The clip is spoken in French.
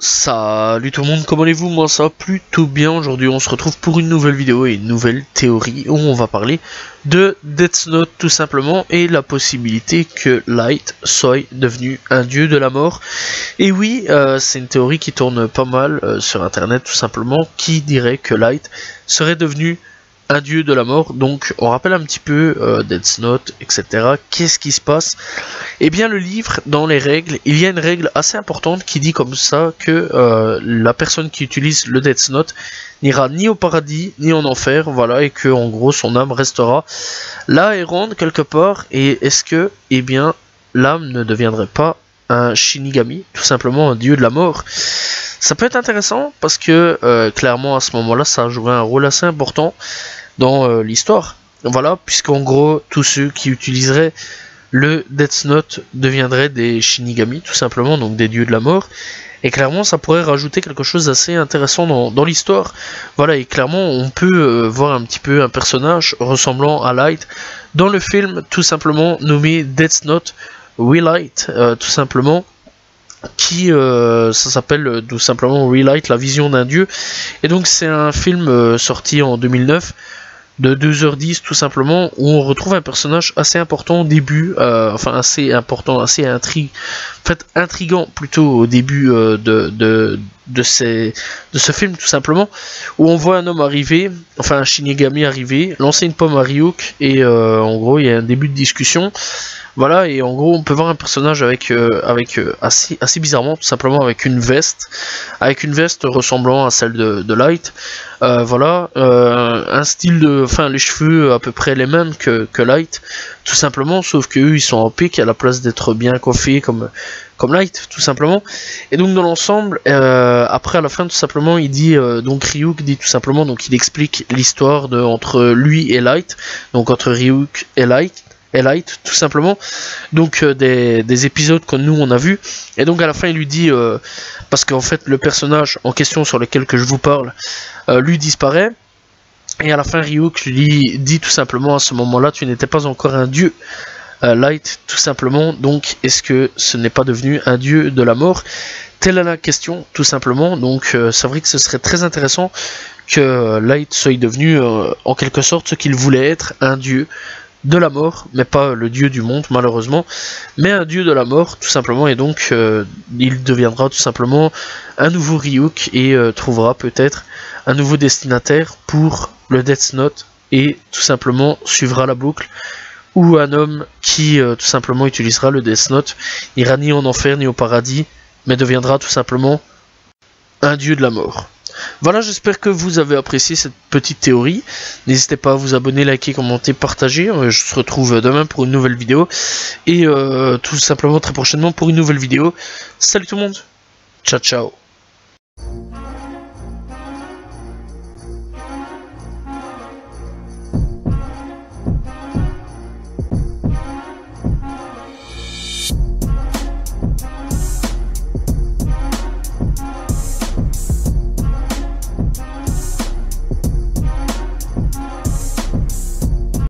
Salut tout le monde, comment allez-vous? Moi ça va plutôt bien. Aujourd'hui on se retrouve pour une nouvelle vidéo et une nouvelle théorie où on va parler de Death Note tout simplement et la possibilité que Light soit devenu un dieu de la mort. Et oui, c'est une théorie qui tourne pas mal sur internet tout simplement, qui dirait que Light serait devenu un dieu de la mort. Donc on rappelle un petit peu Death Note, etc. Qu'est-ce qui se passe? Eh bien le livre, dans les règles, il y a une règle assez importante qui dit comme ça que la personne qui utilise le Death Note n'ira ni au paradis ni en enfer, voilà, et que en gros son âme restera là errante quelque part. Et est-ce que, eh bien, l'âme ne deviendrait pas un Shinigami, tout simplement un dieu de la mort? Ça peut être intéressant parce que clairement à ce moment-là ça a joué un rôle assez important dans l'histoire, voilà, puisqu'en gros tous ceux qui utiliseraient le Death Note deviendraient des Shinigami tout simplement, donc des dieux de la mort. Et clairement ça pourrait rajouter quelque chose d'assez intéressant dans l'histoire, voilà. Et clairement on peut voir un petit peu un personnage ressemblant à Light dans le film tout simplement nommé Death Note Relight, tout simplement, qui ça s'appelle tout simplement Relight, la vision d'un dieu. Et donc c'est un film sorti en 2009 de 2h10 tout simplement, où on retrouve un personnage assez important au début, enfin assez important, assez intriguant plutôt au début de ce film tout simplement, où on voit un homme arriver, enfin un Shinigami arriver, lancer une pomme à Ryuk, et en gros il y a un début de discussion. Voilà, et en gros on peut voir un personnage avec assez bizarrement, tout simplement avec une veste ressemblant à celle de Light. Voilà, un style de, enfin les cheveux à peu près les mêmes que Light, tout simplement, sauf que eux ils sont en pique à la place d'être bien coiffés comme Light, tout simplement. Et donc dans l'ensemble, après à la fin tout simplement il dit, donc Ryuk dit tout simplement, donc il explique l'histoire entre lui et Light, donc entre Ryuk et Light tout simplement, donc des épisodes que nous on a vu. Et donc à la fin il lui dit, parce qu'en fait le personnage en question sur lequel que je vous parle lui disparaît, et à la fin Ryuk lui dit tout simplement, à ce moment là tu n'étais pas encore un dieu, Light tout simplement, donc est-ce que ce n'est pas devenu un dieu de la mort? Telle est la question tout simplement. Donc c'est vrai que ce serait très intéressant que Light soit devenu en quelque sorte ce qu'il voulait être, un dieu de la mort, mais pas le dieu du monde malheureusement, mais un dieu de la mort tout simplement. Et donc il deviendra tout simplement un nouveau Ryuk et trouvera peut-être un nouveau destinataire pour le Death Note, et tout simplement suivra la boucle où un homme qui tout simplement utilisera le Death Note n'ira ni en enfer ni au paradis, mais deviendra tout simplement un dieu de la mort. Voilà, j'espère que vous avez apprécié cette petite théorie. N'hésitez pas à vous abonner, liker, commenter, partager. Je se retrouve demain pour une nouvelle vidéo, et tout simplement très prochainement pour une nouvelle vidéo. Salut tout le monde, ciao ciao.